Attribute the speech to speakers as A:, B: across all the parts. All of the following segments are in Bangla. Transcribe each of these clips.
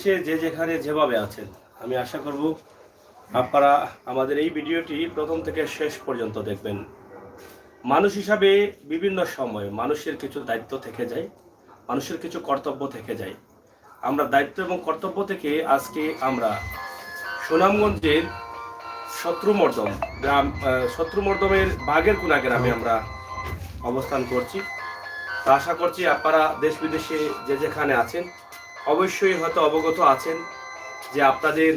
A: সে যে যেখানে যেভাবে আছেন, আমি আশা করব আপনারা আমাদের এই ভিডিওটি প্রথম থেকে শেষ পর্যন্ত দেখবেন। মানুষ হিসাবে বিভিন্ন সময় মানুষের কিছু দায়িত্ব থেকে যায়, মানুষের কিছু কর্তব্য থেকে যায়। আমরা দায়িত্ব এবং কর্তব্য থেকে আজকে আমরা সুনামগঞ্জের শত্রুমর্দম গ্রাম, শত্রুমর্দমের বাগের কোনা গ্রামে আমরা অবস্থান করছি। তা আশা করছি আপনারা দেশ বিদেশে যে যেখানে আছেন অবশ্যই হয়তো অবগত আছেন যে আপনাদের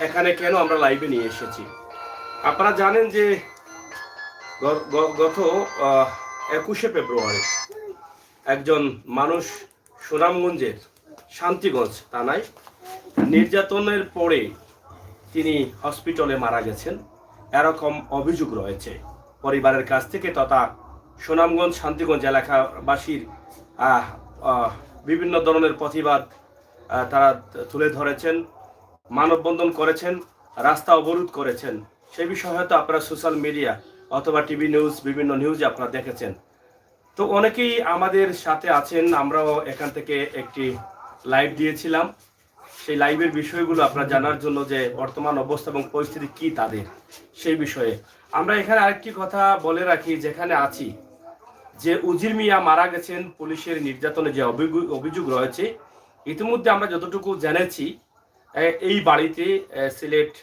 A: এখানে কেন আমরা লাইভে নিয়ে এসেছি। আপনারা জানেন যে গত 21শে ফেব্রুয়ারি একজন মানুষ সুনামগঞ্জের শান্তিগঞ্জ থানায় নির্যাতনের পরে তিনি হসপিটালে মারা গেছেন, এরকম অভিযোগ রয়েছে পরিবারের কাছ থেকে তথা সুনামগঞ্জ শান্তিগঞ্জ এলাকাবাসীর বিভিন্ন ধরনের প্রতিবাদ তারা তুলে ধরেছেন, মানববন্ধন করেছেন, রাস্তা অবরোধ করেছেন। সেই বিষয়ে হয়তো আপনারা সোশ্যাল মিডিয়া অথবা টিভি নিউজ, বিভিন্ন নিউজে আপনারা দেখেছেন। তো অনেকেই আমাদের সাথে আছেন, আমরাও এখান থেকে একটি লাইভ দিয়েছিলাম। সেই লাইভের বিষয়গুলো আপনারা জানার জন্য যে বর্তমান অবস্থা এবং পরিস্থিতি কি তাদের, সেই বিষয়ে আমরা এখানে আরেকটি কথা বলে রাখি। যেখানে আছি যে উজির মিয়া মারা গেছেন পুলিশের নির্যাতনে যে অভিযোগ রয়েছে, ইতিমধ্যে আমরা যতটুকু জেনেছি এই বাড়িতে সিলেট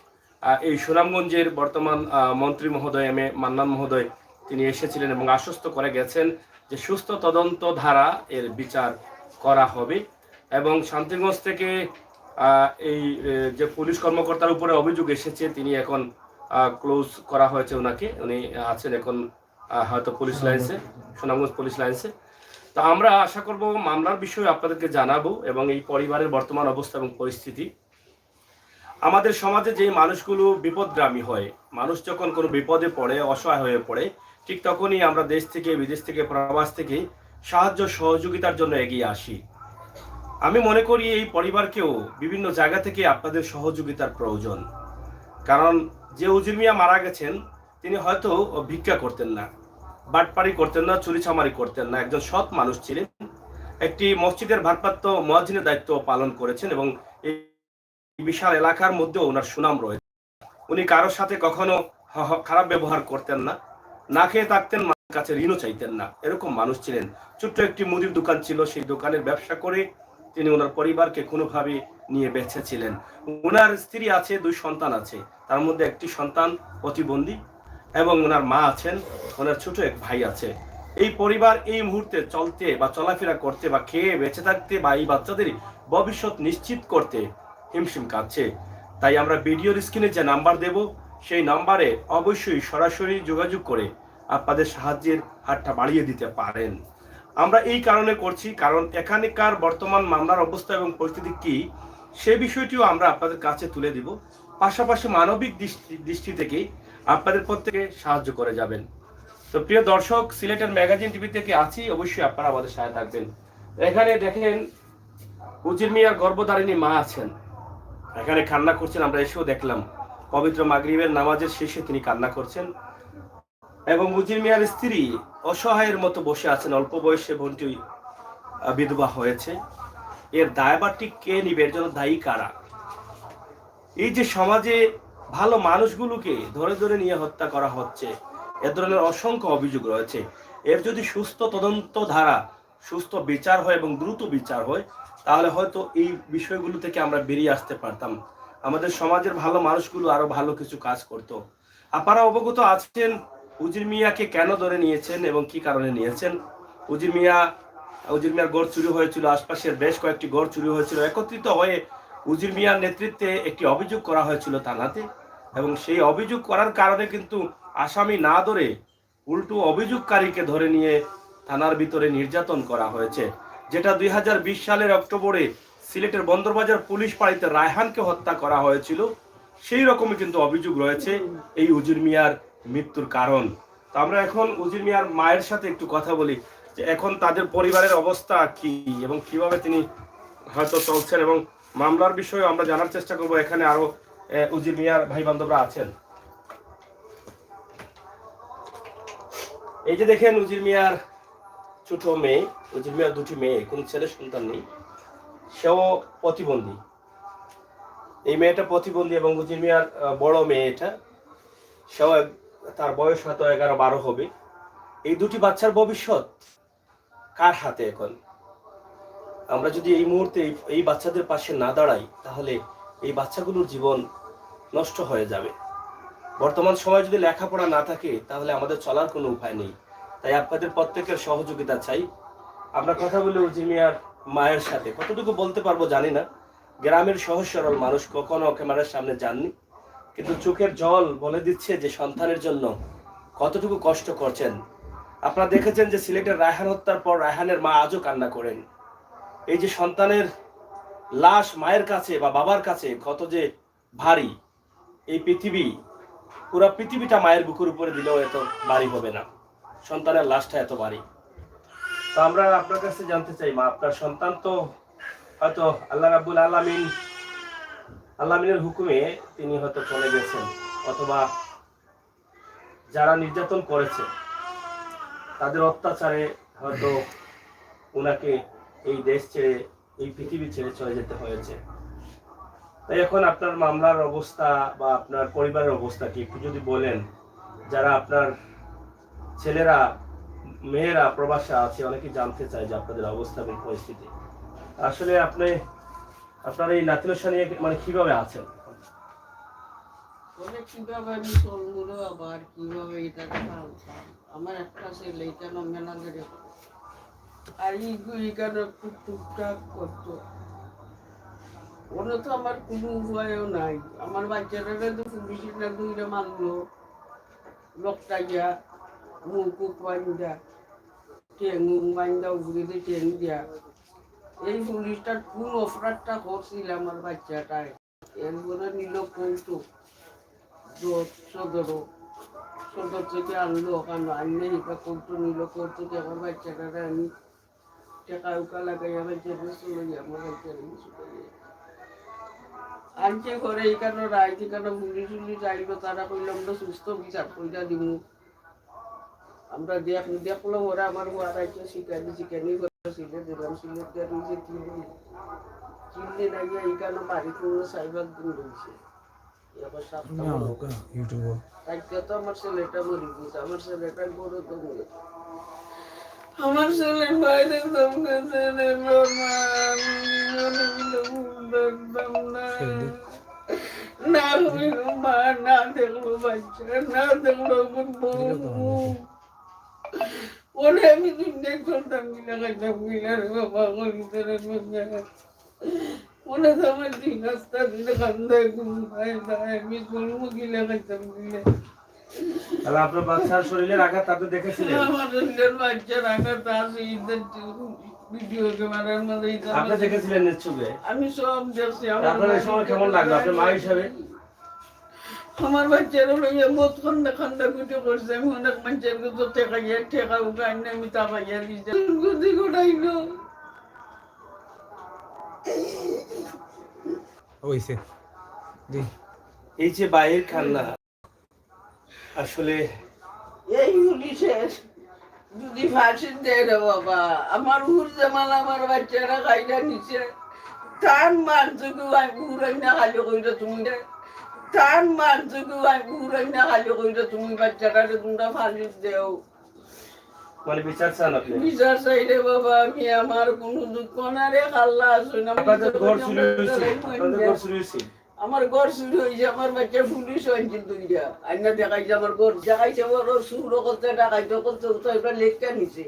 A: এই সুনামগঞ্জের বর্তমান মন্ত্রী মহোদয় এম এ মান্নান মহোদয় তিনি এসেছিলেন এবং আশ্বস্ত করে গেছেন যে সুস্থ তদন্ত ধারা এর বিচার করা হবে এবং শান্তিগঞ্জ থেকে এই যে পুলিশ কর্মকর্তার উপরে অভিযোগ এসেছে তিনি এখন ক্লোজ করা হয়েছে, ওনাকে, উনি আছেন এখন হয়তো পুলিশ লাইন্সে, সুনামগঞ্জ পুলিশ লাইন্সে। তো আমরা আশা করব মামলার বিষয়ে আপনাদেরকে জানাবো এবং এই পরিবারের বর্তমান অবস্থা এবং পরিস্থিতি। আমাদের সমাজে যে মানুষগুলো বিপদগ্রামী হয়, মানুষ যখন কোনো বিপদে পড়ে, অসহায় হয়ে পড়ে, ঠিক তখনই আমরা দেশ থেকে, বিদেশ থেকে, প্রবাস থেকে সাহায্য সহযোগিতার জন্য এগিয়ে আসি। আমি মনে করি এই পরিবারকেও বিভিন্ন জায়গা থেকে আপনাদের সহযোগিতার প্রয়োজন। কারণ যে উজির মিয়া মারা গেছেন তিনি হয়তো ভিক্ষা করতেন না, বাটপাড়ি করতেন না, চুরিচামারি করতেন না, একজন সৎ মানুষ ছিলেন। একটি মসজিদের ভারপ্রাপ্ত মুয়াজ্জিনের দায়িত্ব পালন করেছেন এবং এই বিশাল এলাকার মধ্যেও ওনার সুনাম রয়েছে। উনি কারোর সাথে কখনো খারাপ ব্যবহার করতেন না, না খেয়ে থাকতেন, মানুষের কাছে ঋণও চাইতেন না, এরকম মানুষ ছিলেন। ছোট্ট একটি মুদির দোকান ছিল, সেই দোকানের ব্যবসা করে তিনি ওনার পরিবারকে কোনোভাবে নিয়ে বেঁচেছিলেন। ওনার স্ত্রী আছে, 2 সন্তান আছে, তার মধ্যে একটি সন্তান প্রতিবন্ধী এবং ওনার মা আছেন, ওনার ছোট এক ভাই আছে। এই পরিবার এই মুহূর্তে চলতে বা চলাফেরা করতে বা খেয়ে বেঁচে থাকতে বা এই বাচ্চাদের ভবিষ্যৎ নিশ্চিত করতে হিমশিম কাটছে। তাই আমরা ভিডিওর স্ক্রিনে যে নাম্বার দেব সেই নাম্বারে অবশ্যই সরাসরি যোগাযোগ করে আপনাদের সাহায্যের হাতটা বাড়িয়ে দিতে পারেন। আমরা এই কারণে করছি, কারণ এখানকার বর্তমান মামলার অবস্থা এবং পরিস্থিতি কি সে বিষয়টিও আমরা আপনাদের কাছে তুলে দিব, পাশাপাশি মানবিক দৃষ্টি থেকে আপনাদের প্রত্যেকে সাহায্য করে যাবেন। তো প্রিয় দর্শক, সিলেটের ম্যাগাজিন টিভি থেকে আছি, অবশ্যই আপনারা আমাদের সাথে থাকবেন। এখানে দেখেন উজির মিয়ার গর্ভধারিণী মা আছেন, এখানে কান্না করছেন, আমরা এসেও দেখলাম পবিত্র মাগরিবের নামাজের শেষে তিনি কান্না করছেন এবং উজির মিয়ার স্ত্রী অসহায়ের মতো বসে আছেন। অল্প বয়সে বোনটি বিধবা হয়েছে, এর দায়ভারটি কে নিবে? এর জন্য দায়ী কারা? এই যে সমাজে ভালো মানুষগুলোকে ধরে ধরে নিয়ে হত্যা করা হচ্ছে, এ ধরনের অসংখ্য অভিযোগ রয়েছে। এর যদি সুস্থ তদন্ত ধারা, সুস্থ বিচার হয় এবং দ্রুত বিচার হয়, তাহলে হয়তো এই বিষয়গুলো থেকে আমরা বেরিয়ে আসতে পারতাম, আমাদের সমাজের ভালো মানুষগুলো আরো ভালো কিছু কাজ করত। আপনারা অবগত আছেন উজির মিয়াকে কেন ধরে নিয়েছেন এবং কি কারণে নিয়েছেন। উজির মিয়ার গড় চুরি হয়েছিল, আশপাশের বেশ কয়েকটি গড় চুরি হয়েছিল, একত্রিত হয়ে উজির মিয়ার নেতৃত্বে একটি অভিযোগ করা হয়েছিল থানাতে এবং সেই অভিযোগ করার কারণে কিন্তু আসামি না ধরে উল্টো অভিযোগকারীকে ধরে নিয়ে থানার ভিতরে নির্যাতন করা হয়েছে, যেটা 2020 সালের অক্টোবরে সিলেটের বন্দরবাজার পুলিশ ফাঁড়িতে রায়হানকে হত্যা করা হয়েছিল। সেই রকমই কিন্তু অভিযোগ রয়েছে এই উজির মিয়ার মৃত্যুর কারণ। তো আমরা এখন উজির মিয়ার মায়ের সাথে একটু কথা বলি যে এখন তাদের পরিবারের অবস্থা কি এবং কিভাবে তিনি হয়তো চলছেন এবং মামলার বিষয়ে আমরা জানার চেষ্টা করব। এখানে আরো উজির মিয়ার ভাই বান্ধবরা আছেন। এই যে দেখেন উজির মিয়ার ছোট মেয়ে, উজির মিয়ার 2টি মেয়ে, কোন ছেলে সন্তান নেই। সেও প্রতিবন্ধী। এই মেয়েটা প্রতিবন্ধী এবং উজির মিয়ার বড় মেয়ে এটা, সেও তার বয়স হয়তো 11-12 হবে। এই দুটি বাচ্চার ভবিষ্যৎ কার হাতে এখন? আমরা যদি এই মুহূর্তে এই বাচ্চাদের পাশে না দাঁড়াই, তাহলে এই বাচ্চাগুলোর জীবন নষ্ট হয়ে যাবে। বর্তমান সময়ে যদি লেখাপড়া না থাকে, তাহলে আমাদের চলার কোনো উপায় নেই। তাই আপনাদের প্রত্যেকের সহযোগিতা চাই। আমরা কথা বলি উজির মিয়ার মায়ের সাথে, কতটুকু বলতে পারবো জানি না। গ্রামের সহজ সরল মানুষ, কখনো ক্যামেরার সামনে যাননি, কিন্তু চোখের জল বলে দিচ্ছে যে সন্তানের জন্য কতটুকু কষ্ট করছেন। আপনারা দেখেছেন যে সিলেটের রায়হান হত্যার পর রায়হানের মা আজও কান্না করেন। এই যে সন্তানের লাশ মায়ের কাছে বা বাবার কাছে কত যে ভারী, এই পৃথিবী, পুরো পৃথিবীটা মায়ের বুকের উপরে দিলেও এত ভারী হবে না, সন্তানের লাশটা এত ভারী। তো আমরা আপনার কাছে জানতে চাই, মা, আপনার সন্তান তো হয়তো আল্লাহ রাব্বুল আলামিনের হুকুমে তিনি হয়তো চলে গেছেন, অথবা যারা নির্যাতন করেছে তাদের অত্যাচারে হয়তো ওনাকে এই দেশ ছেড়ে, এই পৃথিবী ছেড়ে চলে যেতে হয়েছে। তাই এখন আপনার মামলার অবস্থা বা আপনার পরিবারের অবস্থা কি একটু যদি বলেন। যারা আপনার ছেলেরা, মেয়েরা প্রবাসে আছে, অনেকে জানতে চায় যে আপনাদের অবস্থা এবং পরিস্থিতি। আসলে আপনার এই নাতিনশা নিয়ে মানে কিভাবে আছেন?
B: কিভাবে আমি চলবো আবার কিভাবে এটা আমার একটা ছেলে কেন মেলা করে আর এইখানে একটু টুকটাক করতো। ওরা তো আমার কোনো উপায়ও নাই। আমার বাচ্চারা তো পুলিশরা দুইটা মানলো, লোকটা গিয়া মুখ বান্ধা টেং বান্ধা উগড়িতে টেং দিয়া। এই পুলিশটার কোন অপরাধটা করছিল আমার বাচ্চাটায়, এরপরে নিল কৌতুক সদর থেকে আনলো, ওখানে আনলে এটা কৌতুক নিল, কৌতুক আমার বাচ্চাটারে আমি টাকা উকা লাগাই আমার জন্য চলে যাই, আমার বাচ্চারা আনছে করে এইখানে রাইতে কেন পুলিশ উলিশ আইলো, তারা কইলাম আমরা সুস্থ বিচার কইরা দিব। আমরা দেখলাম ওরা আমার ওয়ারাইছে শিকানি করেছিল, দিলাম সিলেট গাড়ি চিনলে না গিয়ে এইখানে বাড়ি করে সাইবার দিন রয়েছে। তো আমার ছেলেটা মরি গেছে, আমার ছেলেটা বড় তো মরে, আমার ছেলের বাইরে না মা না দেখলো বাচ্চা, না দেখলো ওরে আমি দুনিয়া করতাম কিনা খাইতাম কিনা রে বাবা, মনে তো আমার দিন রাস্তা দিলে খান্দায় ঘুম খাই আমি করবো কিনা খাইতাম কিনা।
A: তাহলে আপনার বাচ্চার শরীরের আঘাত আপনি দেখেছিলেন?
B: আমার শরীরের বাচ্চার আঘাত আছে, ভিডিও ক্যামেরার মধ্যে
A: আপনি দেখেছিলেন নিশ্চয়ই?
B: আমি সব দেখছি।
A: আপনার এই সময় কেমন লাগলো আপনার মা হিসাবে?
B: আমার বাচ্চারা লইয়া বহুত খান্ডা খান্ডা কুটি করছে, আমি অনেক মানুষের তো ঠেকা উঠাই না, আমি তা পাইয়া দিচ্ছি গুদি গোটাইলো।
A: এই যে বাইরের কান্না, আসলে
B: এই পুলিশের যদি ফাঁসি দেয় রে বাবা, আমার উর জামাল আমার বাচ্চারা খাইলা নিচে টান মারছে উড়াই না খালি কইরা তুমি টান মারছে উড়াই না খালি কইরা তুমি বাচ্চাটারে তোমরা ফাঁসি দেও।
A: মানে বিচার চান আপনি?
B: বিচার চাইলে বাবা আমি আমার কোনো দুঃখ না রে, খাল্লা আসো না। আমার ঘর চুরি হয়েছে, আমার বাচ্চা পুলিশ হয়েছে দুইটা আইনা দেখাইছে, আমার ঘর দেখাইছে, আমার সুর করতে ডাকাইতে করতে তো এটা লেখা নিছে,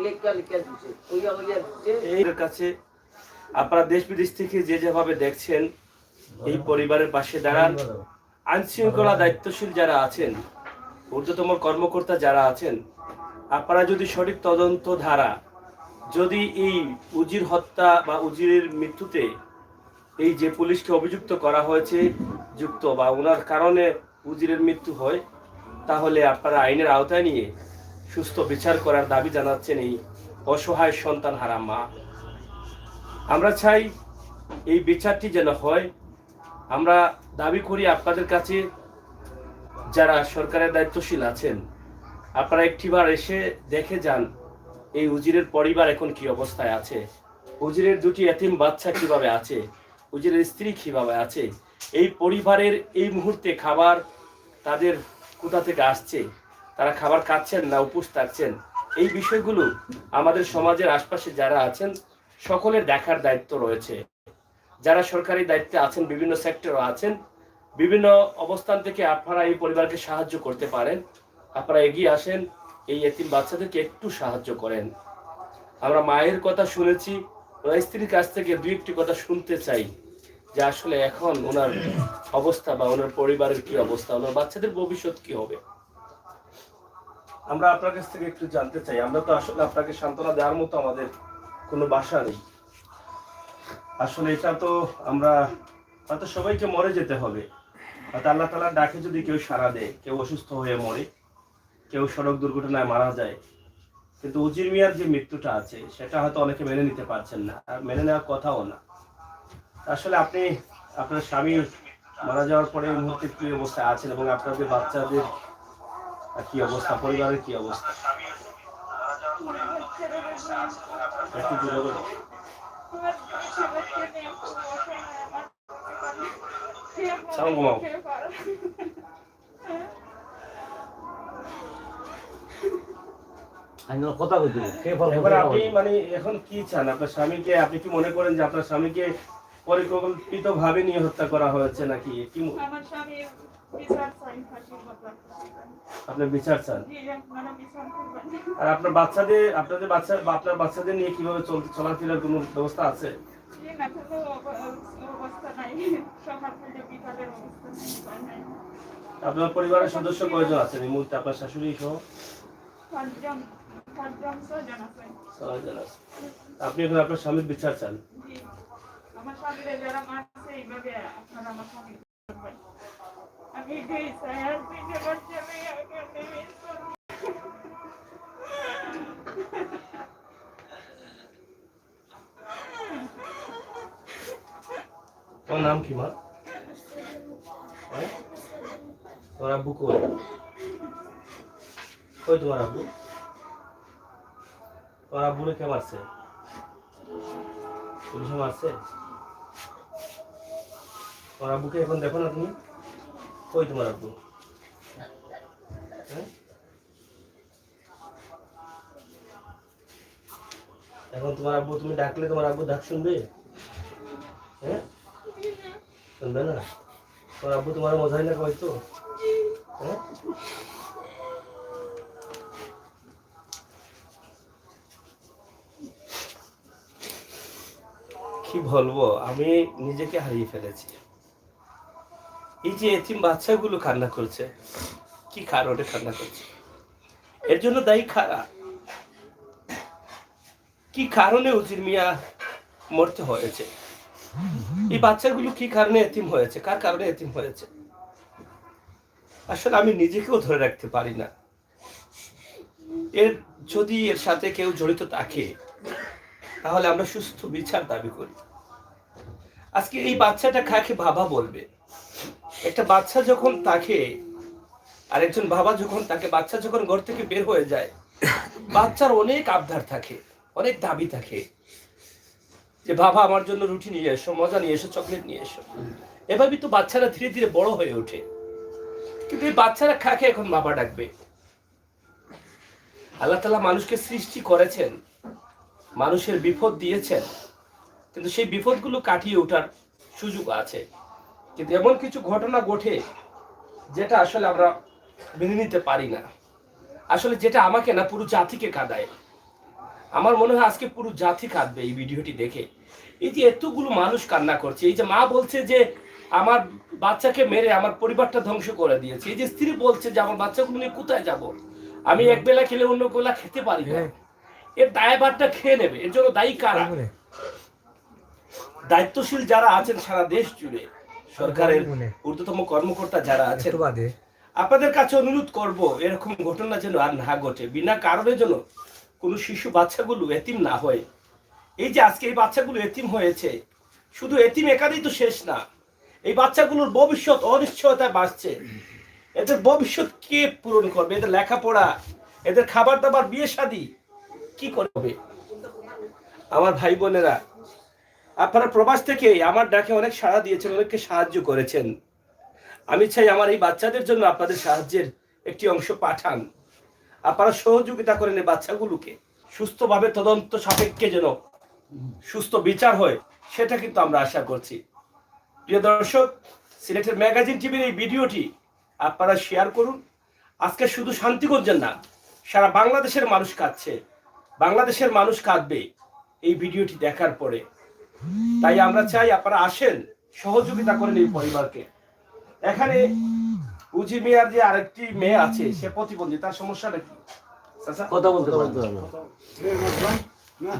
B: লেখা দিছে ওইয়া দিচ্ছে।
A: এর কাছে আপনারা দেশ বিদেশ থেকে যে যেভাবে দেখছেন, এই পরিবারের পাশে দাঁড়ান। আইন শৃঙ্খলা দায়িত্বশীল যারা আছেন, ঊর্ধ্বতম কর্মকর্তা যারা আছেন, আপনারা যদি সঠিক তদন্ত ধারা, যদি এই উজির হত্যা বা উজিরের মৃত্যুতে এই যে পুলিশকে অভিযুক্ত করা হয়েছে যুক্ত বা ওনার কারণে উজিরের মৃত্যু হয়, তাহলে আপনারা আইনের আওতায় নিয়ে সুস্থ বিচার করার দাবি জানাচ্ছেন এই অসহায় সন্তান হারা মা। আমরা চাই এই বিচারটি যেন হয়। আমরা দাবি করি আপনাদের কাছে, যারা সরকারের দায়িত্বশীল আছেন, আপনারা একটিবার এসে দেখে যান এই উজিরের পরিবার এখন কি অবস্থায় আছে। উজিরের দুটি এতিম বাচ্চা কিভাবে আছে, উজিরের স্ত্রী কিভাবে আছে, এই পরিবারের এই মুহূর্তে খাবার তাদের কোথা থেকে আসছে, তারা খাবার খাচ্ছেন না উপোস থাকছেন, এই বিষয়গুলো আমাদের সমাজের আশপাশে যারা আছেন সকলের দেখার দায়িত্ব রয়েছে। যারা সরকারি দায়িত্বে আছেন, বিভিন্ন সেক্টরে আছেন, বিভিন্ন অবস্থান থেকে আপনারা এই পরিবারকে সাহায্য করতে পারেন। আপনারা এগিয়ে আসেন, এই এতিম বাচ্চাদেরকে একটু সাহায্য করেন। আমরা মায়ের কথা শুনেছি, ওনার স্ত্রীর কাছ থেকে দুই একটি কথা শুনতে চাই যে আসলে এখন ওনার অবস্থা বা ওনার পরিবারের কি অবস্থা, ওনার বাচ্চাদের ভবিষ্যৎ কি হবে। আমরা আপনার কাছ থেকে একটু জানতে চাই। আমরা তো আসলে আপনাকে সান্ত্বনা দেওয়ার মতো আমাদের কোনো বাসা নেই। আসলে এটা তো আমরা হয়তো সবাইকে মরে যেতে হবে, হয়তো আল্লাহ তাআলার ডাকে যদি কেউ সাড়া দেয়, কেউ অসুস্থ হয়ে মরে, কেউ সড়ক দুর্ঘটনায় মারা যায়, কিন্তু উজির মিয়ার যে মৃত্যুটা আছে সেটা হয়তো অনেকে মেনে নিতে পারছেন না, আর মেনে নেওয়ার কথাও না। আসলে আপনি আপনার স্বামী মারা যাওয়ার পরে এই মুহূর্তে কি অবস্থায় আছেন এবং আপনাদের বাচ্চাদের কি অবস্থা, পরিবারের কি অবস্থা একটু জোরে বলুন। সাউন্ড কমাও।
C: কথা কইতে
A: এবার আপনি মানে এখন কি চান? আপনার স্বামীকে, আপনি কি মনে করেন যে আপনার স্বামীকে পরিকল্পিত ভাবে নিয়ে হত্যা করা হয়েছে নাকি কি?
D: আমার স্বামী বিচার চাই, ফাঁসির কথা।
A: আপনি বিচার চান?
D: জি, আপনারা বিচার করবেন।
A: আর আপনার বাচ্চাদের, আপনাদের বাচ্চা বা আপনার বাচ্চাদের নিয়ে কিভাবে চলাফেরার কোনো ব্যবস্থা আছে?
D: জি, না, কোনো অবস্থা নাই। সকাল থেকে বিকালের অবস্থা নাই।
A: আপনার পরিবারের সদস্য কয়জন আছেন এই মুহূর্তে, আপনার শাশুড়ি সহ?
D: 5 জন 6 জন আছে।
A: 6 জন আছে। আপনি এখন আপনার স্বামীর বিচার চান?
D: জি, আমার স্বামীরা যারা মারছে এইভাবে আপনারা আমার স্বামী করবেন। আমি এটাই চাই, আর পিঠে বাচ্চা নেই, আমাকে মিস করবো।
A: তোমার নাম কি মা? হ্যাঁ? তোমার আব্বু কই? কই তোমার আব্বু? তোমার আব্বুরে কে মারছে? পুলিশে মারছে? তোমার আব্বুকে এখন দেখো না তুমি? কই তোমার আব্বু? হ্যাঁ? এখন তোমার আব্বু, তুমি ডাকলে তোমার আব্বু ডাক শুনবে? হ্যাঁ, শুনবে না? তোমার আব্বু তোমার মজাই না হয়তো? হ্যাঁ, কি বলবো, আমি নিজেকে হারিয়ে ফেলেছি। এই যে এতিম বাচ্চাগুলো কান্না করছে, কি কারণে কান্না করছে? এর জন্য দায়ী খারাপ। কি কারণে উজির মিয়া মরতে হয়েছে? এই বাচ্চাগুলো কি কারণে এতিম হয়েছে? কার কারণে এতিম হয়েছে? আসলে আমি নিজেকেও ধরে রাখতে পারি না। যদি এর সাথে কেউ জড়িত থাকে তাহলে আমরা সুস্থ বিচার দাবি করি। আজকে এই বাচ্চাটা কাকে বাবা বলবে? একটা বাচ্চা যখন তাকে, আর একজন বাবা যখন তাকে, বাচ্চা যখন ঘর থেকে বের হয়ে যায়, বাচ্চার অনেক আবদার থাকে, অনেক দাবি থাকে যে বাবা আমার জন্য রুটি নিয়ে এসো, মজা নিয়ে এসো, চকলেট নিয়ে এসো। এভাবেই তো বাচ্চারা ধীরে ধীরে বড় হয়ে ওঠে। কিন্তু এই বাচ্চারা কাকে এখন বাবা ডাকবে? আল্লাহ তাআলা মানুষকে সৃষ্টি করেছেন, মানুষের বিপদ দিয়েছেন, কিন্তু সেই বিপদগুলো কাটিয়ে ওঠার সুযোগ আছে। কিন্তু এমন কিছু ঘটনা ঘটে যেটা আসলে আমরা মেনে নিতে পারি না। আসলে যেটা আমাকে না, পুরো জাতিকে কাঁদায়। আমার মনে হয় আজকে পুরো জাতি কাঁদবে এই ভিডিওটি দেখে। এই যে এতগুলো মানুষ কান্না করছে, এই যে মা বলছে যে আমার বাচ্চাকে মেরে আমার পরিবারটা ধ্বংস করে দিয়েছে, এই যে স্ত্রী বলছে যে আমার বাচ্চাগুলো নিয়ে কোথায় যাব, আমি এক বেলা খেলে অন্য বেলা খেতে পারি না, এর দায়ভারটা খেয়ে নেবে। এর জন্য দায়ী কারা? দায়িত্বশীল যারা আছেন সারা দেশ জুড়ে, সরকারের ঊর্ধ্বতম কর্মকর্তা যারা আছেন, আপনাদের কাছে অনুরোধ করব এরকম ঘটনা যেন আর না ঘটে। বিনা কারণে যেন কোনো শিশু বাচ্চাগুলো এতিম না হয়। এই যে আজকে এই বাচ্চাগুলো এতিম হয়েছে, শুধু এতিম একাধিক তো শেষ না, এই বাচ্চাগুলোর ভবিষ্যৎ অনিশ্চয়তায় বাঁচছে। এদের ভবিষ্যৎ কে পূরণ করবে? এদের লেখাপড়া, এদের খাবার দাবার, বিয়ে শাদী কি করবে? আমার ভাই বোনেরা, আপনারা প্রবাস থেকে আমার ডাকে অনেক সাড়া দিয়েছেন, অনেককে সাহায্য করেছেন। আমি চাই আমার এই বাচ্চাদের জন্য আপনাদের সাহায্যের একটি অংশ পাঠান। আপনারা সহযোগিতা করেন এই বাচ্চাগুলোকে সুস্থভাবে তদন্ত সাপেক্ষে যেন সুস্থ বিচার হয়, সেটা কিন্তু আমরা আশা করছি। প্রিয় দর্শক, সিলেটের ম্যাগাজিন টিভির এই ভিডিওটি আপনারা শেয়ার করুন। আজকে শুধু শান্তিগঞ্জের না, সারা বাংলাদেশের মানুষ কাঁদছে, বাংলাদেশের মানুষ কাঁদবে এই ভিডিওটি দেখার পরে। তাই আমরা চাই আপনারা আসেন, সহযোগিতা করেন এই পরিবারকে। এখানে উজি মিয়ার যে আরেকটি মেয়ে আছে, সে প্রতিবন্ধী, তার সমস্যাটা কি? চাচা?
C: কথা বলতে পারবে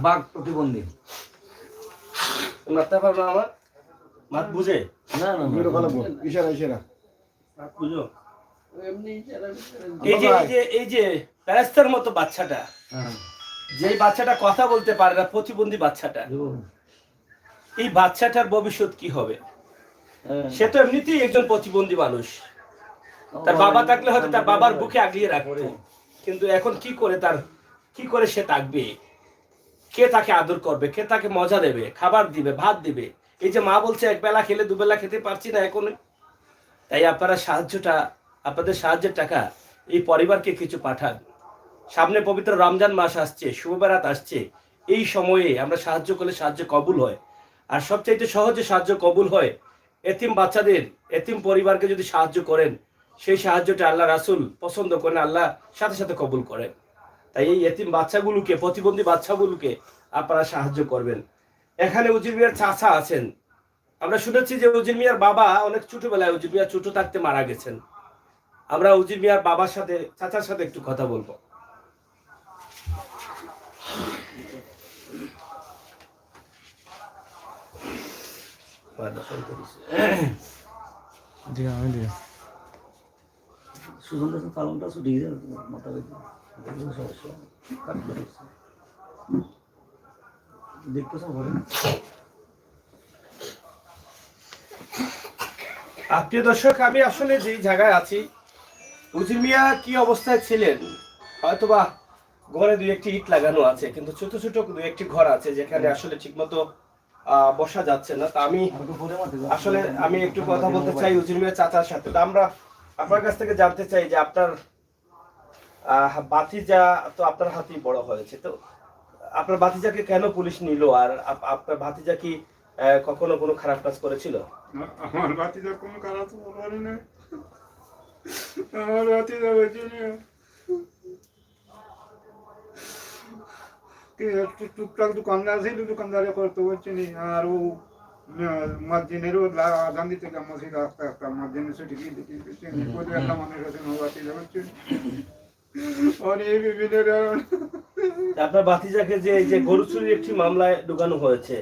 C: বাঘ প্রতিবন্ধী।
A: মারতে পারবে না? আমার মাত বুঝে
C: না না
E: ভিডিও কল বল, ইশারা ইশারা
A: মাত বুঝো।
B: এমনি ইশারা বিশারা
A: এই যে প্যারাস্তার মতো বাচ্চাটা,
C: হ্যাঁ
A: যেই বাচ্চাটা কথা বলতে পারে না, প্রতিবন্ধী বাচ্চাটা, এই বাচ্চাটার ভবিষ্যৎ কি হবে? সে তো এমনিতেই একজন প্রতিবন্ধী মানুষ। তার বাবা থাকলে হয়তো তার বাবার বুকে আগলিয়ে রাখতো, কিন্তু এখন কি করে সে থাকবে? কে তাকে আদর করবে? কে তাকে মজা দেবে, খাবার দিবে, ভাত দিবে? এই যে মা বলছে এক বেলা খেলে দুবেলা খেতে পারছি না এখন। তাই আপনারা আপনাদের সাহায্যের টাকা এই পরিবারকে কিছু পাঠান। সামনে পবিত্র রমজান মাস আসছে, শুভ বেরাত আসছে। এই সময়ে আমরা সাহায্য করলে সাহায্য কবুল হয়। আর সবচাইতে সহজে সাহায্য কবুল হয় এতিম বাচ্চাদের, এতিম পরিবারকে যদি সাহায্য করেন, সেই সাহায্যটা আল্লাহ রাসূল পছন্দ করেন, আল্লাহ সাথে সাথে কবুল করেন। তাই এই এতিম বাচ্চাগুলোকে, প্রতিবন্ধী বাচ্চাগুলোকে আপনারা সাহায্য করবেন। এখানে উজির মিয়ার চাচা আছেন। আমরা শুনেছি যে উজির মিয়ার বাবা অনেক ছোটবেলায়, উজির মিয়া ছোট থাকতে মারা গেছেন। আমরা উজির মিয়ার বাবার সাথে, চাচার সাথে একটু কথা বলবো।
C: সুজন দাসের পালনটা ছুটি গেছে মাথা ব্যথা সমস্যা দেখতেছেন ঘরে।
A: প্রিয় দর্শক, আমি আসলে যে জায়গায় আছি, উজির মিয়া কি অবস্থায় ছিলেন, হয়তোবা ঘরে দুই একটি ইট লাগানো আছে, কিন্তু ছোট ছোট দুই একটি ঘর আছে যেখানে আসলে ঠিকমতো বসা যাচ্ছে না। তা আমি একটু কথা বলতে চাই উজির মিয়া চাচার সাথে। তা আমরা আপনার কাছ থেকে জানতে চাই যে আপনার ভাতিজা তো আপনার হাতেই বড় হয়েছে, তো আপনার ভাতিজাকে কেন পুলিশ নিল? আর আপনার ভাতিজা কি কখনো কোনো খারাপ কাজ করেছিল?
E: আমার ভাতিজা কোনো খারাপ করে না। আমার ভাতিজা বলছে টুকটাক দোকানদার ছিল, দোকানদারে করতে বলছে নি। আর ও মসজিদেরও আজান দিতে মসজিদ একটা মসজিদের ছুটি দিয়ে দিচ্ছে একটা মানুষ আছে ভাতিজা বলছে অনেক বিভিন্ন।
A: আপনার ভাতিজাকে যে এই যে গরু চুরির একটি মামলায় ঢুকানো হয়েছে,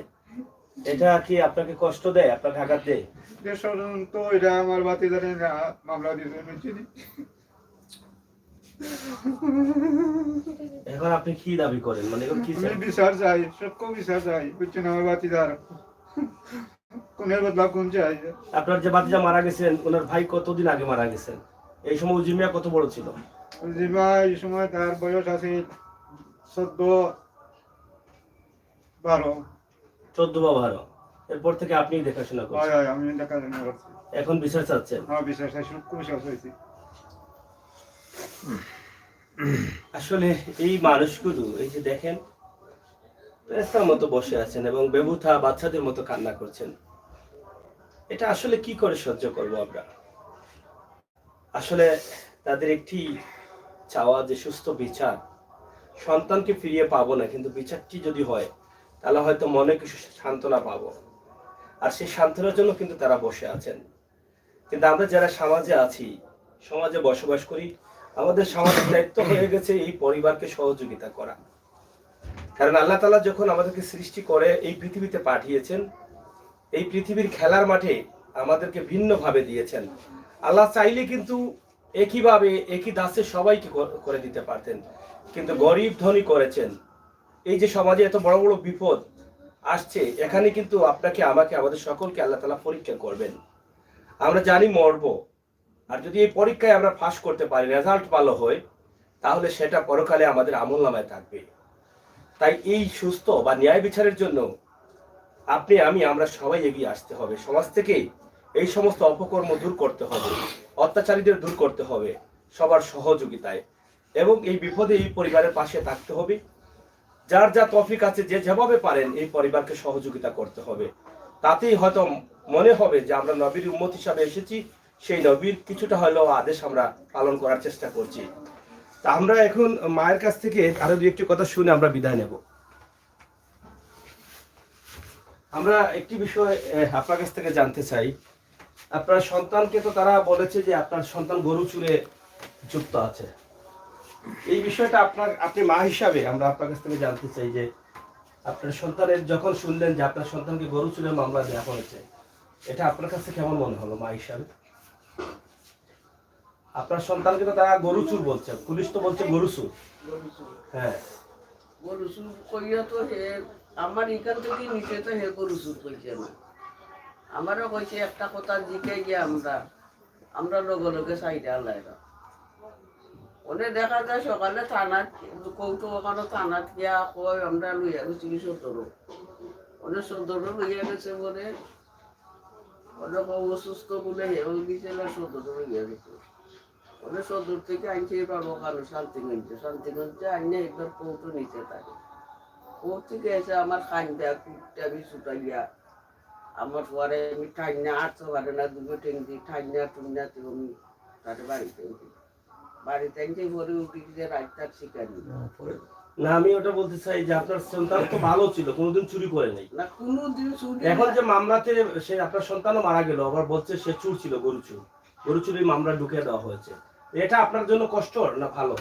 A: এটা কি আপনাকে কষ্ট দেয়, আপনাকে আঘাত দেয়?
E: তো এটা আমার ভাতিজারে মামলা দিয়েছে।
A: এখন আপনি কি দাবি করেন, মানে এখন কি চান?
E: আমি বিচার চাই, সত্য বিচার চাই, বুঝছেন? আমার ভাতিজার কোনের বদলা কোন চাই।
A: আপনার যে ভাতিজা মারা গেছেন, ওনার ভাই কতদিন আগে মারা গেছেন? এই সময় উজির মিয়া কত বড় ছিল?
E: জিমা এই সময় তার বয়স আছে 14-12।
A: 14 বা 12। এরপর থেকে আপনি দেখাশোনা করছেন?
E: আমি দেখাশোনা করছি।
A: এখন বিচার চাচ্ছেন?
E: হ্যাঁ, বিচার চাই, সত্য বিচার চাইছি।
A: আসলে এই মানুষগুলো, এই যে দেখেন, পেস্তার মতো বসে আছেন এবং বেবুথা বাচ্চাদের মতো কান্না করছেন। এটা আসলে কি করে সহ্য করব আমরা? আসলে তাদের একটি চাওয়া যে সুস্থ বিচার। সন্তানকে ফিরিয়ে পাবো না, কিন্তু বিচারটি যদি হয় তাহলে হয়তো মনে কিছু সান্ত্বনা পাবো। আর সেই সান্ত্বনার জন্য কিন্তু তারা বসে আছেন। কিন্তু আমরা যারা সমাজে আছি, সমাজে বসবাস করি, আমাদের সামাজিক দায়িত্ব হয়ে গেছে এই পরিবারকে সহযোগিতা করা। কারণ আল্লাহ তাআলা যখন আমাদেরকে সৃষ্টি করে এই পৃথিবীতে পাঠিয়েছেন, এই পৃথিবীর খেলার মাঠে আমাদেরকে ভিন্নভাবে দিয়েছেন। আল্লাহ চাইলে কিন্তু একইভাবে একই দাসে সবাইকে করে দিতে পারতেন, কিন্তু গরিব ধনী করেছেন। এই যে সমাজে এত বড় বড় বিপদ আসছে, এখানে কিন্তু আপনাকে, আমাকে, আমাদের সকলকে আল্লাহ তাআলা পরীক্ষা করবেন। আমরা জানি মরবো, আর যদি এই পরীক্ষায় আমরা পাস করতে পারি, রেজাল্ট ভালো হয়, তাহলে সেটা পরকালে আমাদের আমলনামায় থাকবে। তাই এই সুস্থ বা ন্যায় বিচারের জন্য আপনি আমি আমরা সবাই এগিয়ে আসতে হবে। সমাজ থেকে এই সমস্ত অপকর্ম দূর করতে হবে, অত্যাচারীদের দূর করতে হবে সবার সহযোগিতায়, এবং এই বিপদে এই পরিবারের পাশে থাকতে হবে। যার যা তৌফিক আছে যে যেভাবে পারেন এই পরিবারকে সহযোগিতা করতে হবে। তাতেই হয়তো মনে হবে যে আমরা নবীর উম্মত হিসাবে এসেছি, সেই নবীর কিছুটা হলেও আদেশ আমরা পালন করার চেষ্টা করছি। তা আমরা এখন মায়ের কাছ থেকে আরো দু একটি কথা শুনে আমরা বিদায় নেব। আমরা একটি বিষয় আপনার কাছ থেকে জানতে চাই। আপনার সন্তানকে তো তারা বলেছে যে আপনার সন্তান গরু চুরে যুক্ত আছে। এই বিষয়টা আপনি মা হিসাবে আমরা আপনার কাছ থেকে জানতে চাই যে আপনার সন্তানের যখন শুনলেন যে আপনার সন্তানকে গরু চুরের মামলা দেওয়া হয়েছে, এটা আপনার কাছে কেমন মনে হলো মা হিসাবে? আপনার সন্তানকে তো তারা গরু চুর বলছে, পুলিশ তো বলছে গরু চুর।
B: গরু চুর
A: হ্যাঁ,
B: গরু চুর কইয়া তো হে আমার এখান থেকে নিচে তো হে গরু চুর কইছে না, আমারও কইছে একটা কথা জিকে গিয়ে আমরা লগে লগে সাইডে আলাইরা ওনে দেখা যায় সকালে থানাত কৌটো ওখানে থানাত গিয়া কয় আমরা লইয়া গেছি সদর, ওনে সদর লইয়া গেছে বলে ওনে অসুস্থ বলে হেও গেছিল সদর লইয়া গেছে। ওনে সদর থেকে আনছে পাবো কারো শান্তিগঞ্জে আইনে একবার কৌটো নিচে থাকে। কোর্ট থেকে এসে আমার খাইন্দা কুটটা আমি ছুটাইয়া আমার পরে আমি ঠাইনা আটশো পারে না দুটো টেঙ্গি ঠাইনা টুইনা তুমি তাতে বাড়িতে এসে পরে উঠি যে রাস্তার শিকারি
A: না আমি ওটা বলতে চাই যে আপনার সন্তান তো ভালো ছিল, কোনোদিন চুরি করে নাই।
B: না কোনোদিন চুরি
A: এখন যে মামলাতে সে আপনার সন্তানও মারা গেল, আবার বলছে সে চুর ছিল, গরু চুরির মামলা ঢুকিয়ে দেওয়া হয়েছে। এটা আপনার জন্য কষ্ট না ভালো?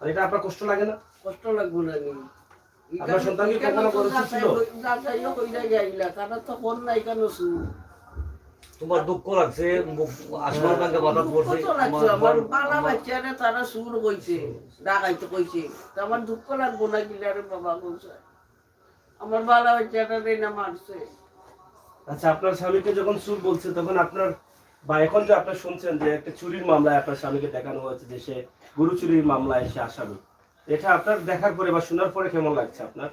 A: আর এটা আপনার কষ্ট লাগে না?
B: কষ্ট লাগবে না নি
A: আপনার সন্তান কি কখনো গরু চুর ছিল?
B: যাচাইও কইরা যাইলা কারণ তো ফোন নাই কেন চুর
C: তোমার দুঃখ লাগছে, আসমান ব্যাংকে বাধা পড়ছে,
B: কত লাগছে আমার বালা বাচ্চারে তারা চুর কইছে ডাকাইতে কইছে তা আমার দুঃখ লাগবো না কিলারে বাবা কইছে আমার বালা বাচ্চাটা না মারছে।
A: আচ্ছা, আপনার স্বামীকে যখন চুর বলছে তখন আপনার বা এখন যে আপনার শুনছেন যে একটা চুরির মামলায় আপনার স্বামীকে দেখানো হয়েছে যে সে গরু চুরির মামলায় সে আসামি, এটা আপনার দেখার পরে বা শোনার পরে কেমন লাগছে আপনার?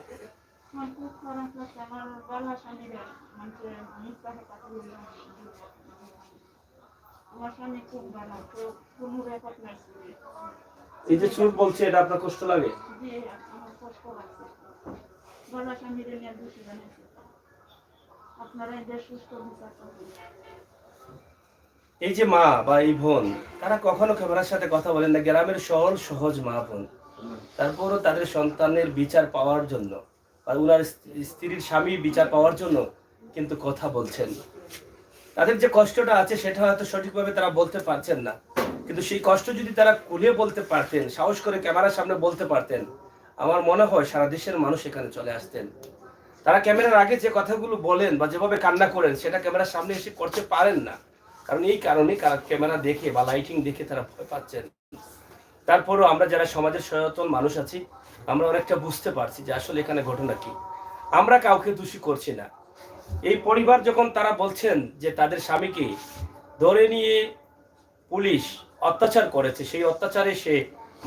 D: আমার খুব খারাপ লাগছে, আমার বালা স্বামীরা মানে মিথ্যাকে কথা বলল। আমার স্বামী খুব ভালো, তো কোনো রেকর্ড নাই।
A: এই যে চুর বলছে এটা আপনার কষ্ট লাগে?
D: জি, আমার কষ্ট লাগছে। বালা স্বামীরা নিয়ে দোষী বানাইছে। আপনারা এদের সুস্থ বিচার করবেন।
A: এই যে মা বা এই বোন, তারা কখনো ক্যামেরার সাথে কথা বলেন না, গ্রামের সরল সহজ মা বোন, তারপরও তাদের সন্তানের বিচার পাওয়ার জন্য বা উনার স্ত্রীর স্বামী বিচার পাওয়ার জন্য কিন্তু কথা বলছেন। তাদের যে কষ্টটা আছে সেটা হয়তো সঠিকভাবে তারা বলতে পারছেন না, কিন্তু সেই কষ্ট যদি তারা খুলে বলতে পারতেন, সাহস করে ক্যামেরার সামনে বলতে পারতেন, আমার মনে হয় সারা দেশের মানুষ এখানে চলে আসতেন। তারা ক্যামেরার আগে যে কথাগুলো বলেন বা যেভাবে কান্না করেন সেটা ক্যামেরার সামনে এসে করতে পারেন না, কারণ এই কারণে ক্যামেরা দেখে বা লাইটিং দেখে তারা ভয় পাচ্ছেন। তারপরও আমরা যারা সমাজের সচেতন মানুষ আছি, আমরা অনেকটা বুঝতে পারছি যে আসলে এখানে ঘটনা কি। আমরা কাউকে দোষী করছি না। এই পরিবার যখন তারা বলছেন যে তাদের স্বামীকে ধরে নিয়ে পুলিশ অত্যাচার করেছে, সেই অত্যাচারে সে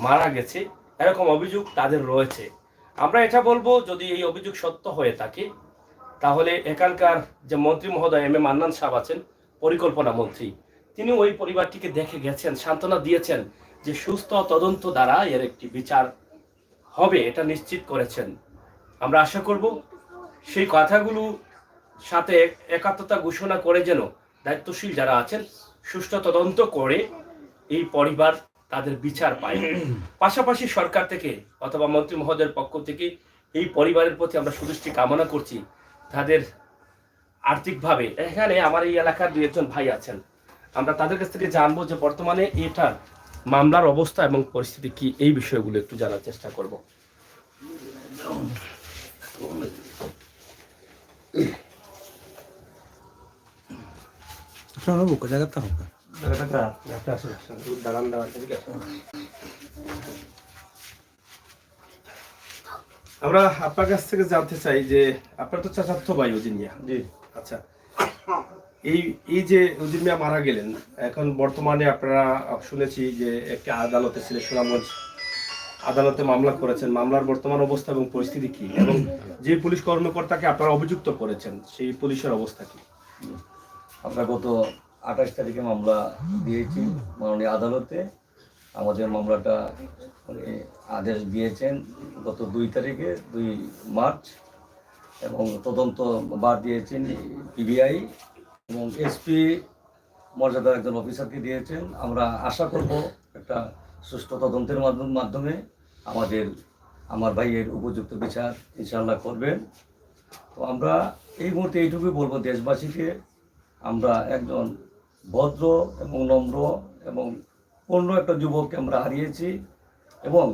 A: মারা গেছে, এরকম অভিযোগ তাদের রয়েছে। আমরা এটা বলবো, যদি এই অভিযোগ সত্য হয়ে থাকে তাহলে এখানকার যে মন্ত্রী মহোদয় এম এ মান্নান সাহেব আছেন, পরিকল্পনা মন্ত্রী, তিনি ওই পরিবারটিকে দেখে গেছেন, সান্ত্বনা দিয়েছেন যে সুস্থ তদন্ত দ্বারা এর একটি বিচার হবে, এটা নিশ্চিত করেছেন। আমরা আশা করব সেই কথাগুলো সাথে একাত্মতা ঘোষণা করে যেন দায়িত্বশীল যারা আছেন সুষ্ঠু তদন্ত করে এই পরিবার তাদের বিচার পায়। পাশাপাশি সরকার থেকে অথবা মন্ত্রী মহোদয়ের পক্ষ থেকে এই পরিবারের প্রতি আমরা সুদৃষ্টি কামনা করছি। তাদের আর্থিকভাবে, এখানে আমার এই এলাকার দুই একজন ভাই আছেন, আমরা তাদের কাছ থেকে জানবো যে বর্তমানে এটার মামলার অবস্থা এবং পরিস্থিতি কি, এই বিষয়গুলো একটু জানার চেষ্টা করব। আমরা আপনার কাছ থেকে জানতে চাই যে আপনার তো চাচাতো ভাই উজির মিয়া।
C: জি।
A: আচ্ছা, এই যে উজির মিয়া মারা গেলেন, এখন বর্তমানে আপনারা শুনেছি যে একটা আদালতে ছিল সুনামগঞ্জ আদালতে মামলা করেছেন, মামলার বর্তমান অবস্থা এবং পরিস্থিতি কি, এবং যে পুলিশ কর্মকর্তাকে আপনারা অভিযুক্ত করেছেন সেই পুলিশের অবস্থা কি?
C: আমরা গত 28 তারিখে মামলা দিয়েছি মাননীয় আদালতে। আমাদের মামলাটা উনি আদেশ দিয়েছেন গত 2 তারিখে, 2 মার্চ, এবং তদন্ত বার দিয়েছেন পিবিআই এবং এসপি মর্যাদার একজন অফিসারকে দিয়েছেন। আমরা আশা করব একটা সুষ্ঠু তদন্তের মাধ্যমে আমার ভাইয়ের উপযুক্ত বিচার ইনশাআল্লাহ করবেন। তো আমরা এই মুহূর্তে এইটুকুই বলবো দেশবাসীকে, আমরা একজন ভদ্র এবং নম্র এবং পূর্ণ একটা যুবককে আমরা হারিয়েছি, এবং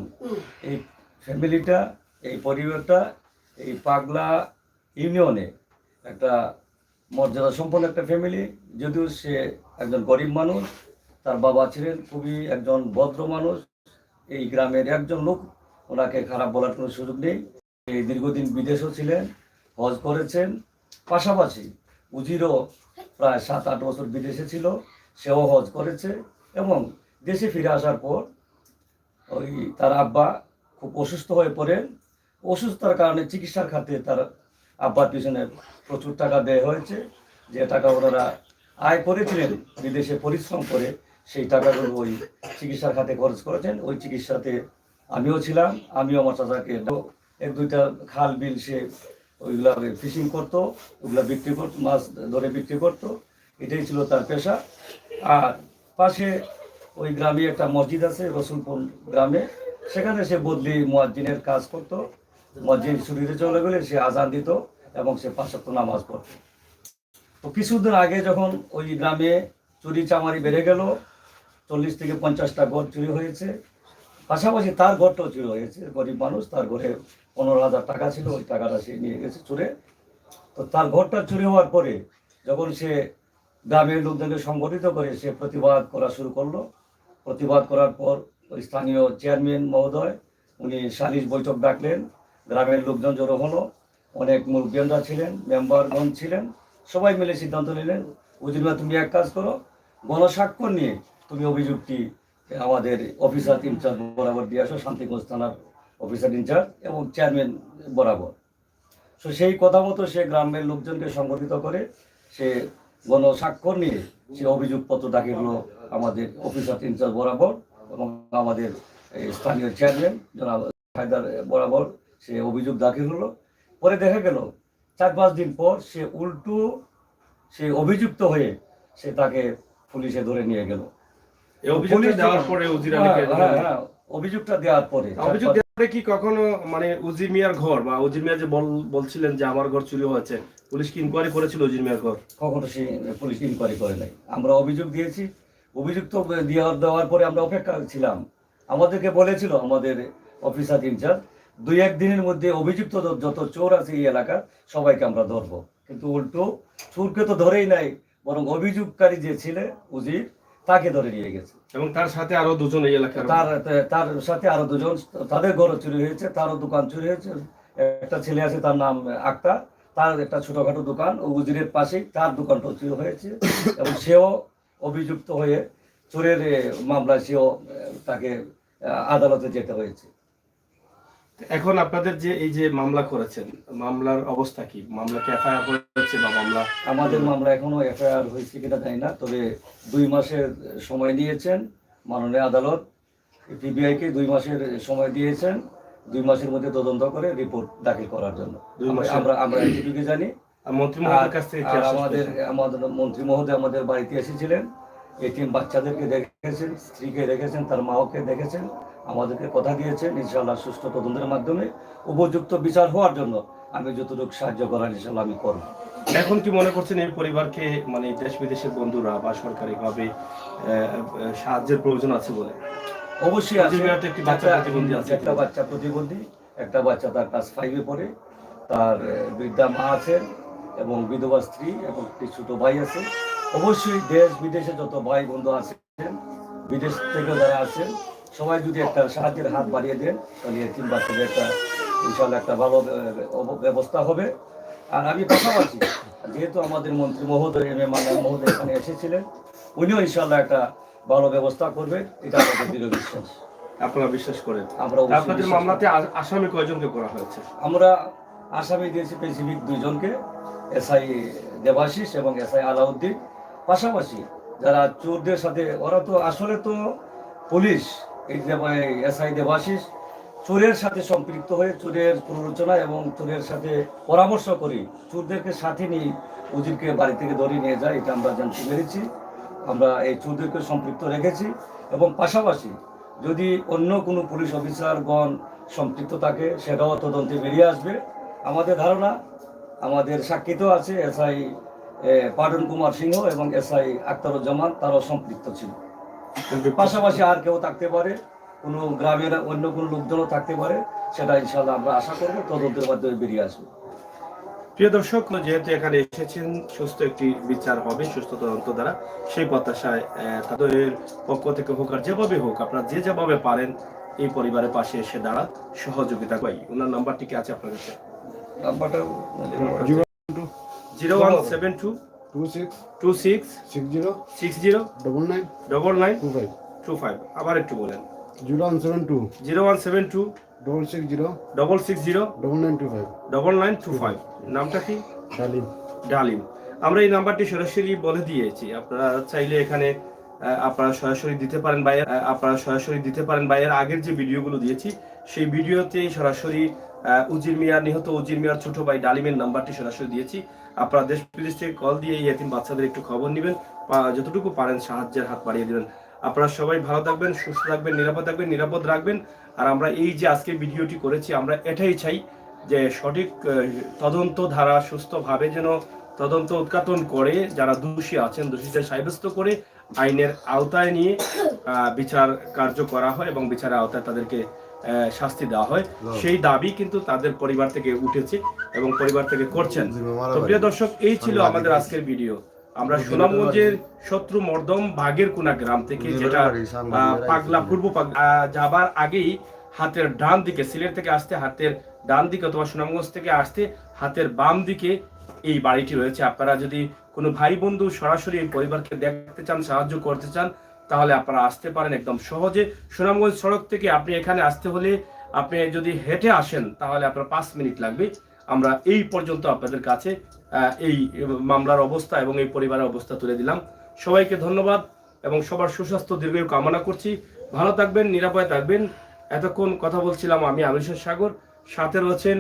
C: এই ফ্যামিলিটা, এই পরিবারটা, এই পাগলা ইউনিয়নে একটা মর্যাদা সম্পন্ন একটা ফ্যামিলি। যদিও সে একজন গরিব মানুষ, তার বাবা ছিলেন খুবই একজন ভদ্র মানুষ, এই গ্রামের একজন লোক, ওনাকে খারাপ বলার কোনো সুযোগ নেই। এই দীর্ঘদিন বিদেশেও ছিলেন, হজ করেছেন, পাশাপাশি উজিরও প্রায় 7-8 বছর বিদেশে ছিল, সেও হজ করেছে, এবং দেশে ফিরে আসার পর ওই তার আব্বা খুব অসুস্থ হয়ে পড়েন। অসুস্থতার কারণে চিকিৎসার খাতে তার আব্বার পিছনে প্রচুর টাকা ব্যয় হয়েছে। যে টাকা ওনারা আয় করেছিলেন বিদেশে পরিশ্রম করে, সেই টাকাগুলো ওই চিকিৎসার খাতে খরচ করেছেন। ওই চিকিৎসাতে আমিও ছিলাম, আমিও আমার চাচাকে 1-2টা খাল বিল সে ওইগুলা ফিশিং করতো, ওগুলা বিক্রি করতো, মাছ ধরে বিক্রি করতো, এটাই ছিল তার পেশা। আর পাশে ওই গ্রামে একটা মসজিদ আছে রসুলপুর গ্রামে, সেখানে সে বদলি মুয়াজ্জিনের কাজ করতো। মুয়াজ্জিন ছুটিতে চলে গেলে সে আজান দিত এবং সে 5 ওয়াক্ত নামাজ পড়তো। তো কিছুদিন আগে যখন ওই গ্রামে চুরি চামারি বেড়ে গেল, 40 থেকে 50টা ঘর চুরি হয়েছে, পাশাপাশি তার ঘরটাও চুরি হয়েছে। গরিব মানুষ, তার ঘরে 15,000 টাকা ছিল, ওই টাকাটা সে নিয়ে গেছে চুরে। তো তার ঘরটা চুরি হওয়ার পরে যখন সে গ্রামের লোকজনকে সংগঠিত করে সে প্রতিবাদ করা শুরু করলো। প্রতিবাদ করার পর ওই স্থানীয় চেয়ারম্যান মহোদয় উনি সালিশ বৈঠক ডাকলেন, গ্রামের লোকজন জড়ো হলো, অনেক মুরব্বিয়ানরা ছিলেন, মেম্বারগণ ছিলেন, সবাই মিলে সিদ্ধান্ত নিলেন, উজিরমা তুমি এক কাজ করো, গণস্বাক্ষর নিয়ে তুমি অভিযোগটি আমাদের অফিসার ইনচার্জ বরাবর দিয়ে আসো, শান্তিগঞ্জ থানার অফিসার ইনচার্জ এবং চেয়ারম্যান বরাবর। তো সেই কথা মতো সে গ্রামের লোকজনকে সংগঠিত করে সে গণস্বাক্ষর নিয়ে সে অভিযোগপত্র দাখিল হলো আমাদের অফিসার ইনচার্জ বরাবর এবং আমাদের স্থানীয় চেয়ারম্যান জনাব হায়দার বরাবর সে অভিযোগ দাখিল হলো। পরে দেখা গেল 4-5 দিন পর সে উল্টো সে অভিযুক্ত হয়ে সে তাকে পুলিশে ধরে নিয়ে গেল।
A: এই অভিযোগটা দেওয়ার পরে উজির আলীকে
C: অভিযোগটা দেওয়ার পরে
A: অভিযোগ দেওয়ার পরে কি কখনো মানে উজির মিয়ার ঘর বা উজির মিয়া যে বলছিলেন যে আমার ঘর চুরি হয়েছে, পুলিশ কি ইনকোয়ারি করেছিল উজির মিয়ার ঘর?
C: কখনো সে পুলিশ ইনকোয়ারি করে নাই। আমরা অভিযোগ দিয়েছি, অভিযোগ তো দেওয়ার পরে আমরা অপেক্ষা ছিলাম। আমাদেরকে বলেছিল আমাদের অফিসার ইনচার্জ 2-1 দিনের মধ্যে অভিযুক্ত যত চোর আছে এই এলাকার সবাইকে আমরা ধরবো, কিন্তু উল্টো চোরকে তো ধরেই নাই, বরং অভিযোগকারী যে ছিল উজির তাকে ধরে নিয়ে গেছে।
A: এবং তার সাথে আরো 2 জন এই এলাকার,
C: তার সাথে আরো 2 জন, তাদের ঘরও চুরি হয়েছে, তারও দোকান চুরি হয়েছে। একটা ছেলে আছে তার নাম আক্তার, তার একটা ছোটখাটো দোকান ও উজিরের পাশেই তার দোকানটাও চুরি হয়েছে এবং সেও অভিযুক্ত হয়ে চোরের মামলায় সেও তাকে আদালতে যেতে হয়েছে।
A: এখন আপনাদের যে এই যে মামলা করেছেন, মামলার অবস্থা কি? মামলা কি এফআইআর হয়েছে বা মামলা?
C: আমাদের মামলা এখনো এফআইআর হয়েছে কিনা জানি না, তবে 2 মাসের সময় নিয়েছেন মাননীয় আদালত। পিবিআইকে 2 মাসের সময় দিয়েছেন, 2 মাসের মধ্যে তদন্ত করে রিপোর্ট দাখিল করার জন্য। আমরা এটুকু জানি।
A: মন্ত্রী মহোদয়ের কাছ থেকে
C: আমাদের মন্ত্রী মহোদয় আমাদের বাড়িতে এসেছিলেন, এতিম বাচ্চাদেরকে দেখেছেন, স্ত্রীকে দেখেছেন, তার মাকে দেখেছেন, আমাদেরকে কথা দিয়েছেন ইনশাআল্লাহ সুষ্ঠু তদন্তের মাধ্যমে উপযুক্ত বিচার হওয়ার জন্য আমি যতটুকু সাহায্য করার ইনশাআল্লাহ আমি করব।
A: এখন কি মনে করছেন এই পরিবারকে মানে দেশ বিদেশের বন্ধুরা বা সরকারিভাবে সাহায্যের প্রয়োজন আছে বলে?
C: অবশ্যই আছে। একটা বাচ্চা প্রতিবন্ধী, একটা বাচ্চা তার ক্লাস 5-এ পড়ে, তার বৃদ্ধা মা আছেন এবং বিধবা স্ত্রী এবং একটি ছোট ভাই আছে। অবশ্যই দেশ বিদেশে যত ভাই বন্ধু আছেন, বিদেশ থেকে যারা আছেন, সবাই যদি একটা সাহায্যের হাত বাড়িয়ে দেন তাহলে এতিম বাচ্চাদের একটা ইনশাআল্লাহ একটা ভালো ব্যবস্থা হবে। আর আমি পাশাপাশি যেহেতু আমাদের মন্ত্রী মহোদয় এম এ মান্নান মহোদয় এখানে এসেছিলেন, উনিও ইনশাআল্লাহ একটা ভালো ব্যবস্থা করবে, এটা আমাদের দৃঢ় বিশ্বাস।
A: আপনারা বিশ্বাস করেন?
C: আমরা অবশ্যই
A: আপনাদের
C: বিশ্বাস করি।
A: মামলাতে আসামি কয়জনকে করা হয়েছে?
C: আমরা আসামি দিয়েছি স্পেসিফিক 2 জনকে, এসআই দেবাশিস এবং এসআই আলাউদ্দিন। পাশাপাশি যারা চোরদের সাথে, ওরা তো আসলে তো পুলিশ, এই এসআই দেবাশিস চোরের সাথে সম্পৃক্ত হয়ে চোরের প্ররোচনা এবং চোরের সাথে পরামর্শ করি চোরদেরকে সাথে নিয়ে উজিরকে বাড়ি থেকে ধরে নিয়ে যায়, এটা আমরা জানতে পেরেছি। আমরা এই চোরদেরকে সম্পৃক্ত রেখেছি এবং পাশাপাশি যদি অন্য কোনো পুলিশ অফিসারগণ সম্পৃক্ত থাকে সেটাও তদন্তে বেরিয়ে আসবে। আমাদের ধারণা, আমাদের সাক্ষিত আছে এসআই পার্ডন কুমার সিংহ এবং এসআই আখতারুজ্জামান, তারাও সম্পৃক্ত ছিল। পাশাপাশি আর কেউ থাকতে পারে, কোনো গ্রামের অন্য কোনো লোকজনও থাকতে পারে, সেটা ইনশাল্লাহ আমরা আশা করবো তদন্তের মাধ্যমে বেরিয়ে আসবে।
A: প্রিয় দর্শক, যেহেতু এখানে এসেছেন, সুস্থ একটি বিচার হবে সুস্থ তদন্ত দ্বারা, সেই প্রত্যাশায় তাদের পক্ষ থেকে হোক আর যেভাবে হোক আপনারা যেভাবে পারেন এই পরিবারের পাশে এসে দাঁড়া সহযোগিতা পাই। ওনার নাম্বারটি কি আছে আপনার কাছে?
C: নাম্বারটা
A: 0172
E: 26
A: 26
E: 60
A: 60
E: 99
A: 99
E: 25
A: 25। আবার একটু বলেন।
E: 0172
A: 0172
E: 660
A: 660
E: 9925
A: 9925। নামটা কি?
E: ডালিম।
A: ডালিম। আমরা এই নাম্বারটি সরাসরি বলে দিয়েছি, আপনারা চাইলে এখানে আপনারা সরাসরি দিতে পারেন বা এর আগের যে ভিডিওগুলো দিয়েছি সেই ভিডিওতে সরাসরি উজির মিয়ার, নিহত উজির মিয়ার ছোট ভাই ডালিমের নাম্বারটি সরাসরি দিয়েছি। আপনারা দেশ বিদেশ থেকে কল দিয়ে এই এতিম বাচ্চাদের একটু খবর নেবেন, যতটুকু পারেন সাহায্যের হাত বাড়িয়ে দেবেন। আপনারা সবাই ভালো থাকবেন, সুস্থ থাকবেন, নিরাপদ রাখবেন। আর আমরা এই যে আজকে ভিডিওটি করেছি, আমরা এটাই চাই যে সঠিক তদন্ত ধারা সুস্থভাবে যেন তদন্ত উৎপাদন করে, যারা দোষী আছেন দোষীদের সাব্যস্ত করে আইনের আওতায় নিয়ে বিচার কার্য করা হয় এবং বিচারের আওতায় তাদেরকে শাস্তি দেওয়া হয়। সেই দাবি কিন্তু তাদের পরিবার থেকে উঠেছে এবং পরিবার থেকে করছেন। তো প্রিয় দর্শক, এই ছিল আমাদের আজকের ভিডিও। আমরা সুনামগঞ্জের শত্রু মর্দম বাগেরকুনা গ্রাম থেকে, যেটা পাগলা পূর্ব যাবার আগেই হাতের ডান দিকে, সিলেট থেকে আসতে হাতের ডান দিকে অথবা সুনামগঞ্জ থেকে আসতে হাতের বাম দিকে এই বাড়িটি রয়েছে। আপনারা যদি কোনো ভাই বন্ধু সরাসরি এই পরিবারকে দেখতে চান, সাহায্য করতে চান, তাহলে আপনারা আসতে পারেন একদম সহজে। সুনামগঞ্জ সড়ক থেকে আপনি এখানে আসতে হলে, আপনি যদি হেঁটে আসেন তাহলে আপনার 5 মিনিট লাগবে। আমরা এই পর্যন্ত আপনাদের কাছে এই মামলার অবস্থা এবং এই পরিবারের অবস্থা তুলে দিলাম। সবাইকে ধন্যবাদ এবং সবার সুস্বাস্থ্য দীর্ঘায়ু কামনা করছি। ভালো থাকবেন, নিরাপদে থাকবেন। এতক্ষণ কথা বলছিলাম আমি আমিনুল সাগর, সাথে রয়েছেন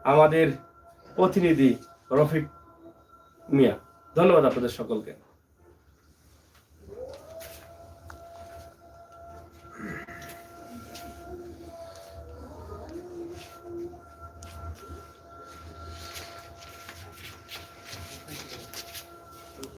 A: আমাদের প্রতিনিধি রফিক মিয়া। ধন্যবাদ আপনাদের সকলকে।